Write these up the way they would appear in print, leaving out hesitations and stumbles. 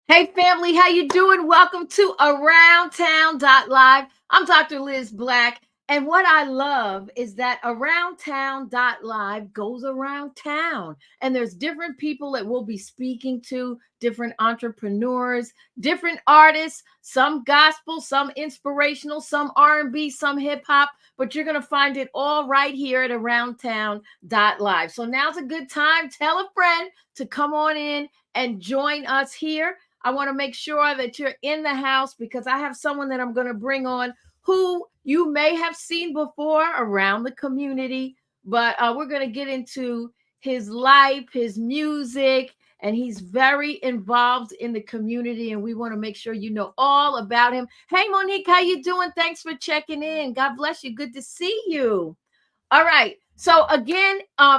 Hey family, how you doing? Welcome to Aroundtown Live. I'm Dr. Liz Black, and what I love is that Aroundtown Live goes around town, and there's different people that we'll be speaking to, different entrepreneurs, different artists, some gospel, some inspirational, some R&B, some hip hop, but you're going to find it all right here at Aroundtown Live. So now's a good time. Tell a friend to come on in and join us here. I want to make sure that you're in the house because I have someone that I'm going to bring on who you may have seen before around the community, but we're going to get into his life, his music, and he's very involved in the community, and we want to make sure you know all about him. Hey, Monique, how you doing? Thanks for checking in. God bless you. Good to see you. All right. So again,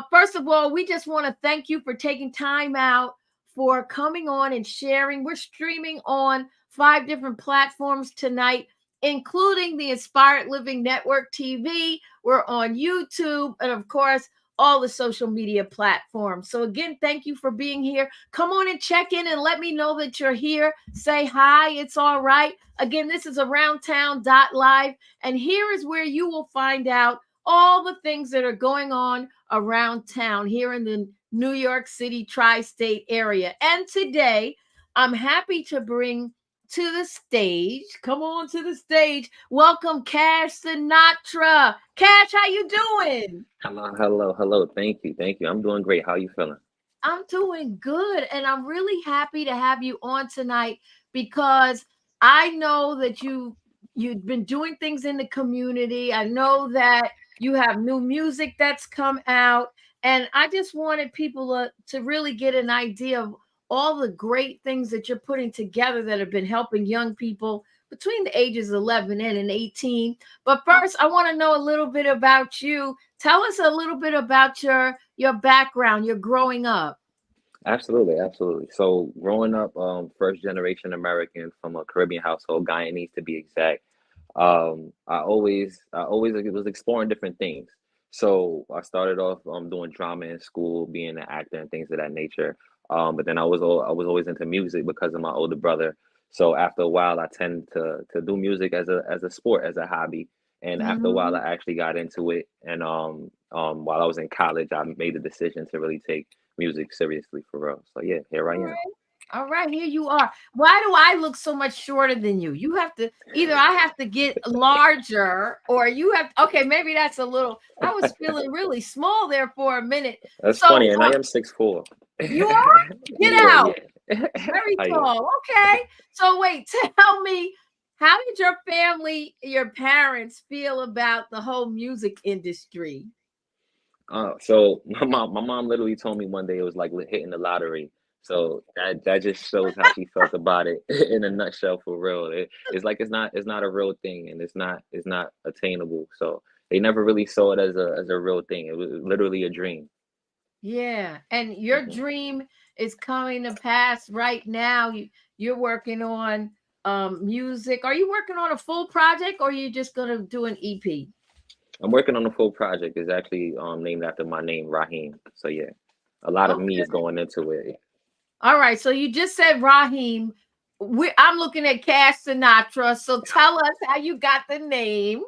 first of all, we just want to thank you for taking time out for coming on and sharing. We're streaming on 5 different platforms tonight, including the Inspired Living Network TV. We're on YouTube and, of course, all the social media platforms. So again, thank you for being here. Come on and check in and let me know that you're here. Say hi. It's all right. Again, this is Aroundtown Live, and here is where you will find out all the things that are going on around town here in the New York City tri-state area. And today, I'm happy to bring to the stage, come on to the stage, welcome Cash Sinatra. Cash, how you doing? Hello. Thank you. I'm doing great. How you feeling? I'm doing good, and I'm really happy to have you on tonight because I know that you've been doing things in the community. I know that you have new music that's come out, and I just wanted people to really get an idea of all the great things that you're putting together that have been helping young people between the ages of 11 and 18. But first, I want to know a little bit about you. Tell us a little bit about your background, your growing up. Absolutely. So growing up, first generation American from a Caribbean household, Guyanese to be exact. I always was exploring different things. So I started off doing drama in school, being an actor and things of that nature. But then I was always into music because of my older brother. So after a while, I tend to do music as a sport, as a hobby. And after a while, Mhm. I actually got into it. And while I was in college, I made the decision to really take music seriously for real. So yeah, here I All am. right. All right, here you are. Why do I look so much shorter than you? You have to either I have to get larger or you have okay, maybe that's a little I was feeling really small there for a minute. That's So funny, and I am 6'4". you are? Get Yeah. out. Very I am. tall. Okay. So wait, tell me, how did your family, your parents feel about the whole music industry? So my mom literally told me one day it was like hitting the lottery. So that just shows how she felt about it in a nutshell for real. It's like it's not a real thing and it's not attainable. So they never really saw it as a real thing. It was literally a dream. Yeah, and your Hmm. dream is coming to pass right now. You're working on music. Are you working on a full project or are you just gonna do an EP? I'm working on a full project. It's actually named after my name, Raheem. So yeah, a lot of me is Okay. going into it. All right. So you just said Raheem. I'm looking at Cash Sinatra. So tell us how you got the name.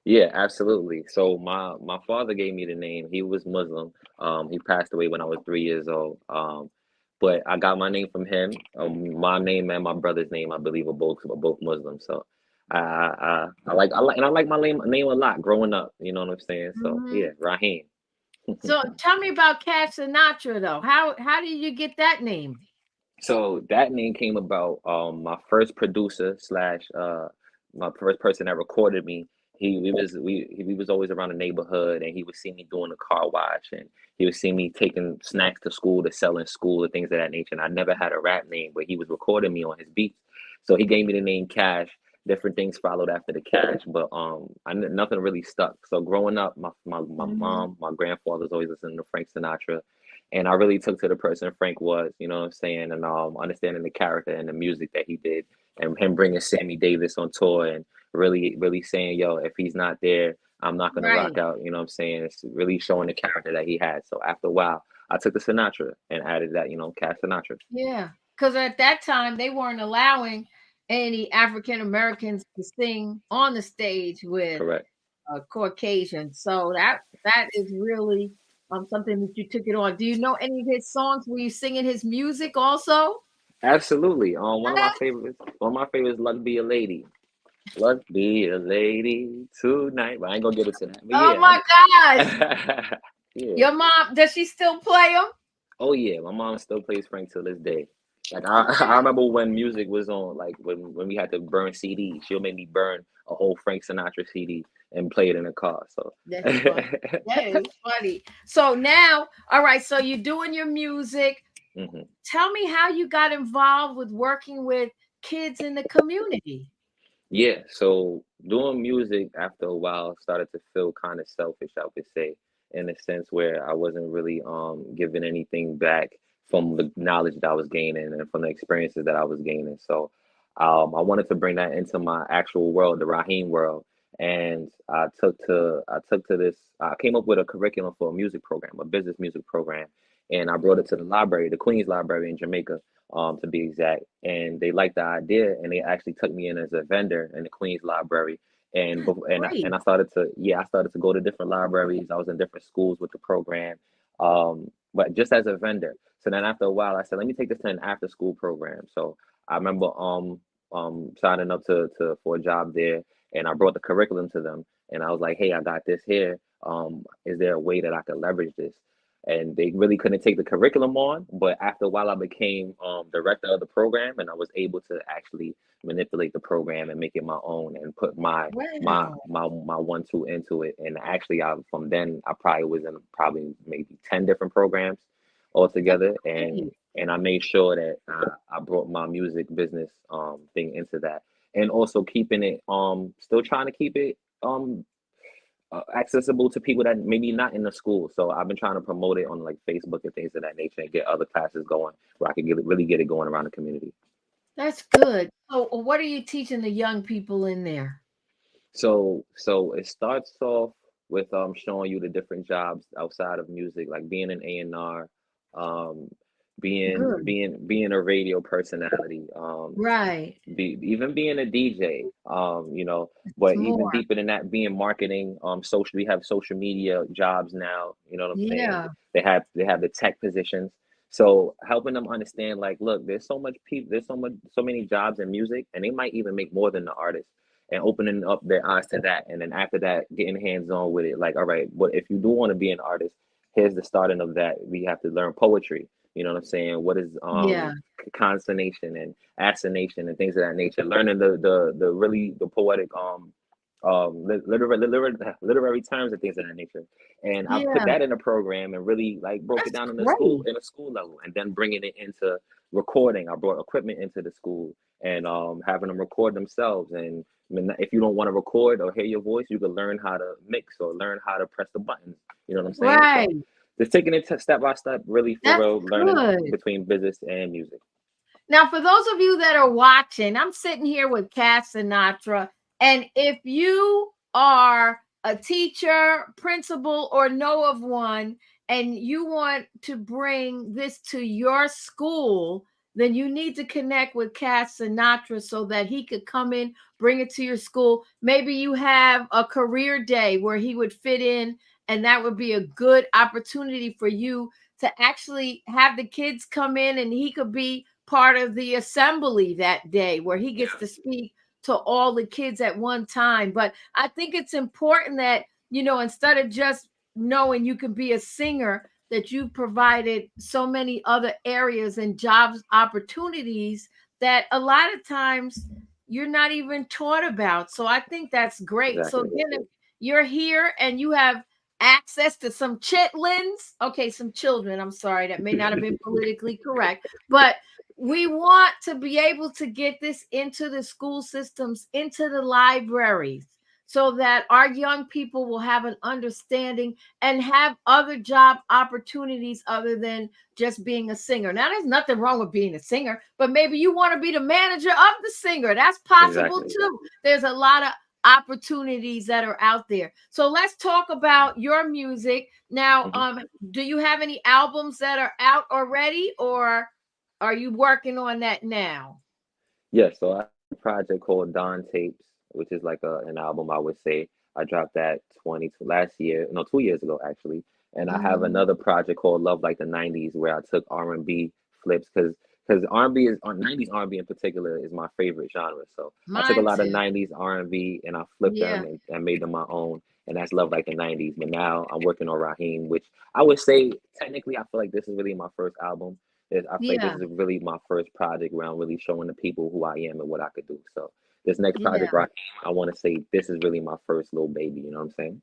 Yeah, absolutely. So my father gave me the name. He was Muslim. He passed away when I was 3 years old. but I got my name from him. My name and my brother's name, I believe, are both Muslim. So I like my name a lot growing up. You know what I'm saying? So Hmm. yeah, Raheem. So tell me about Cash Sinatra, though. How did you get that name? So that name came about. My first producer slash my first person that recorded me. We was always around the neighborhood, and he would see me doing the car wash, and he would see me taking snacks to school to sell in school and things of that nature. And I never had a rap name, but he was recording me on his beats, so he gave me the name Cash. Different things followed after the Cash, but nothing really stuck. So growing up, my Hmm. mom, my grandfather was always listening to Frank Sinatra, and I really took to the person Frank was, you know what I'm saying, and understanding the character and the music that he did, and him bringing Sammy Davis on tour, and really saying, yo, if he's not there, I'm not gonna rock Right. out. You know what I'm saying? It's really showing the character that he had. So after a while, I took the Sinatra and added that, Cash Sinatra. Yeah. Because at that time they weren't allowing any African Americans to sing on the stage with Correct. a Caucasian. So that is really something that you took it on. Do you know any of his songs? Were you singing his music also? Absolutely. One of my favorites, "Luck Be a Lady." Luck be a lady tonight. But I ain't gonna get into that. But Oh yeah, my gosh. yeah. Your mom, does she still play them? Oh yeah, my mom still plays Frank till this day. Like I Okay. remember when music was on, like when we had to burn CDs. She'll make me burn a whole Frank Sinatra CD and play it in the car. So That's funny. That is funny. So now, all right, so you're doing your music. mhm. Tell me how you got involved with working with kids in the community. Yeah, so doing music after a while started to feel kind of selfish, I would say, in a sense where I wasn't really giving anything back from the knowledge that I was gaining and from the experiences that I was gaining. So I wanted to bring that into my actual world, the Raheem world. And I took to this I came up with a curriculum for a music program, a business music program, and I brought it to the library, the Queen's Library in Jamaica, to be exact. And they liked the idea, and they actually took me in as a vendor in the Queen's Library. And That's bef- and great. I started to yeah, I started to go to different libraries. I was in different schools with the program, but just as a vendor. So then after a while, I said, let me take this to an after school program. So I remember signing up to for a job there, and I brought the curriculum to them, and I was like, hey, I got this here. Is there a way that I could leverage this? And they really couldn't take the curriculum on. But after a while, I became director of the program, and I was able to actually manipulate the program and make it my own and put Wow. my 1 2 into it. And actually, I from then I probably was in probably maybe 10 different programs That's altogether, great. and I made sure that I brought my music business thing into that, and also keeping it still trying to keep it accessible to people that maybe not in the school. So I've been trying to promote it on like Facebook and things of that nature and get other classes going where I can really get it going around the community. That's good. So what are you teaching the young people in there? So it starts off with showing you the different jobs outside of music, like being an A&R, um, Good. being a radio personality, Right. even being a DJ, It's but even more. deeper than that, being marketing, we have social media jobs now, you know what I'm saying? Yeah. They have the tech positions. So helping them understand, like, look, so many jobs in music, and they might even make more than the artist, and opening up their eyes to that. And then after that, getting hands on with it. Like, all right, what if you do want to be an artist? Here's the starting of that. We have to learn poetry. You know what I'm saying? What is Yeah. consonation and assonation and things of that nature. Learning the really the poetic literary terms and things of that nature. And I put Yeah. that in a program and really like broke it That's down great. in a school level, and then bringing it into recording. I brought equipment into the school and having them record themselves. And if you don't want to record or hear your voice, you can learn how to mix or learn how to press the buttons. You know what I'm saying? So Right. just taking it step by step, really for That's real, learning good. between business and music. Now, for those of you that are watching, I'm sitting here with Cash Sinatra. And if you are a teacher, principal, or know of one, and you want to bring this to your school, then you need to connect with Cash Sinatra so that he could come in, bring it to your school. Maybe you have a career day where he would fit in, and that would be a good opportunity for you to actually have the kids come in and he could be part of the assembly that day where he gets to speak to all the kids at one time. But I think it's important that, instead of just knowing you can be a singer, that you've provided so many other areas and jobs opportunities that a lot of times you're not even taught about. So I think that's great. So Exactly. again, if you're here and you have access to some chitlins, okay, some children, I'm sorry, that may not have been politically correct, but we want to be able to get this into the school systems, into the libraries, so that our young people will have an understanding and have other job opportunities other than just being a singer. Now, there's nothing wrong with being a singer, but maybe you want to be the manager of the singer. That's possible Exactly. too. There's a lot of opportunities that are out there. So let's talk about your music. Now, Hmm. do you have any albums that are out already, or are you working on that now? Yeah, so I have a project called Don Tapes, which is like an album, I would say. I dropped that 20 last year, no, 2 years ago actually. And I have Mhm. another project called Love Like the 90s where I took R&B flips because R&B is on 90s R&B in particular is my favorite genre. So I took a Mine lot of too. 90s R&B and I flipped Yeah. them and made them my own. And that's Love Like the 90s. But now I'm working on Raheem, which I would say technically I feel like this is really my first album. I feel like this Yeah. is really my first project where I'm really showing the people who I am and what I could do. So this next Yeah. project, right, I want to say this is really my first little baby. You know what I'm saying?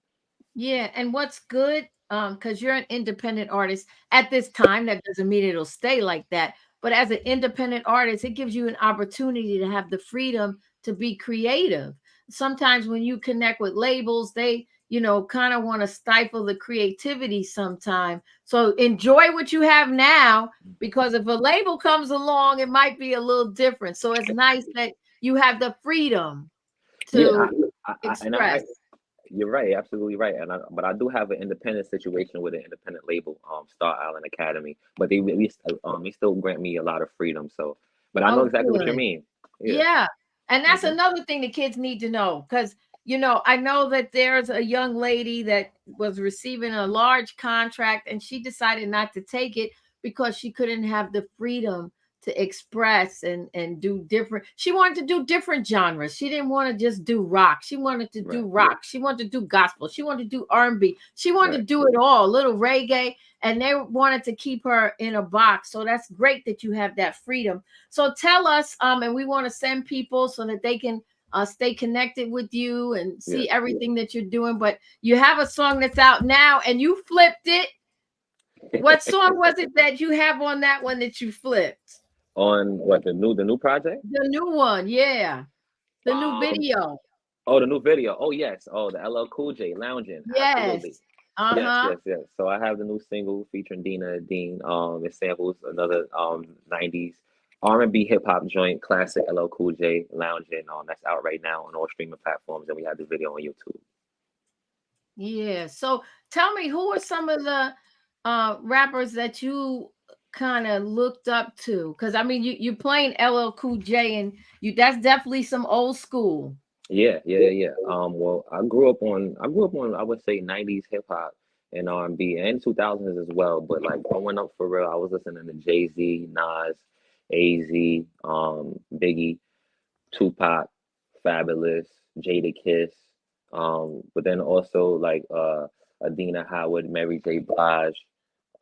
Yeah, and what's good, because you're an independent artist at this time, that doesn't mean it'll stay like that. But as an independent artist, it gives you an opportunity to have the freedom to be creative. Sometimes when you connect with labels, they, kind of want to stifle the creativity sometime. So enjoy what you have now, because if a label comes along, it might be a little different. So it's nice that you have the freedom Yeah, to and I express. you're right, absolutely right. But I do have an independent situation with an independent label, Star Island Academy. But they still grant me a lot of freedom. So, but I know Oh, exactly what you good. mean. Yeah. Yeah. And that's Hmm. another thing the kids need to know, because, I know that there's a young lady that was receiving a large contract and she decided not to take it because she couldn't have the freedom to express and do different. She wanted to do different genres. She didn't want to just do rock. She wanted to Right. do rock. She wanted to do gospel. She wanted to do R&B. She wanted to Right. do it all, a little reggae, and they wanted to keep her in a box. So that's great that you have that freedom. So tell us, and we want to send people so that they can stay connected with you and Yeah. see everything that you're doing. But you have a song that's out now and you flipped it. What song was it that you have on that one that you flipped? On what the new project? The new one, yeah. The new Um. video. Oh, the new video. Oh yes. Oh, the LL Cool J lounging. Yes. Absolutely. Yes, Uh-huh. yes, yes. So I have the new single featuring Dina Dean. It samples another 90s R&B hip hop joint, classic LL Cool J lounging. That's out right now on all streaming platforms, and we have the video on YouTube. Yeah. So tell me, who are some of the rappers that you kind of looked up to? Because I mean, you playing LL Cool J, and you that's definitely some old school. Yeah, yeah, yeah, yeah. Well, I grew up on I would say 90s hip hop and R&B and 2000s as well. But like growing up for real, I was listening to Jay-Z, Nas, AZ, Biggie, Tupac, Fabulous, Jada Kiss, but then also like Adina Howard, Mary J. Blige,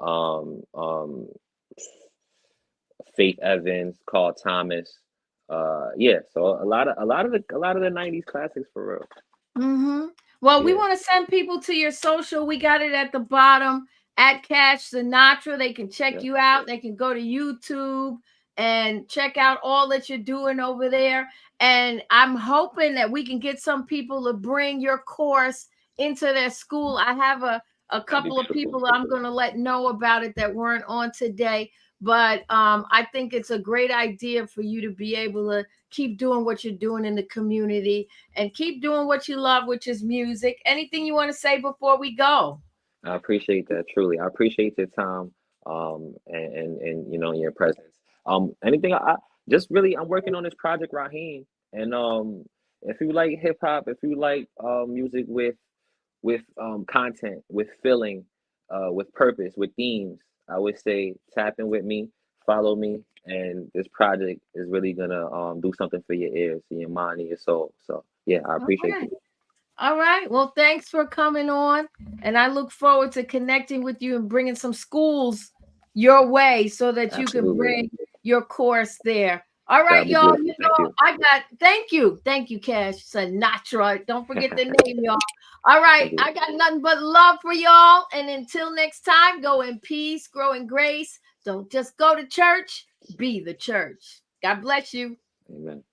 um, um, Faith Evans, Carl Thomas. Yeah, so a lot of the 90s classics for real. Mm-hmm. Well, we Yeah, want to send people to your social. We got it at the bottom at Cash Sinatra. They can check yeah. you out. They can go to YouTube and check out all that you're doing over there. And I'm hoping that we can get some people to bring your course into their school. I have a That'd be couple of beautiful. people I'm going to let know about it that weren't on today. But I think it's a great idea for you to be able to keep doing what you're doing in the community and keep doing what you love, which is music. Anything you want to say before we go? I appreciate that truly. I appreciate your time, and your presence. Anything I just really I'm working on this project, Raheem, and if you like hip hop, if you like music with content, with feeling, with purpose, with themes. I would say tap in with me, follow me, and this project is really gonna do something for your ears, and your mind, and your soul. So yeah, I All appreciate right. you. All right. Well, thanks for coming on. And I look forward to connecting with you and bringing some schools your way so that you can Absolutely, bring your course there. All right, that'll be y'all. beautiful. Thank you. I got, thank you. Thank you, Cash Sinatra. Don't forget the name, y'all. All right. Thank you. I got nothing but love for y'all. And until next time, go in peace, grow in grace. Don't just go to church, be the church. God bless you. Amen.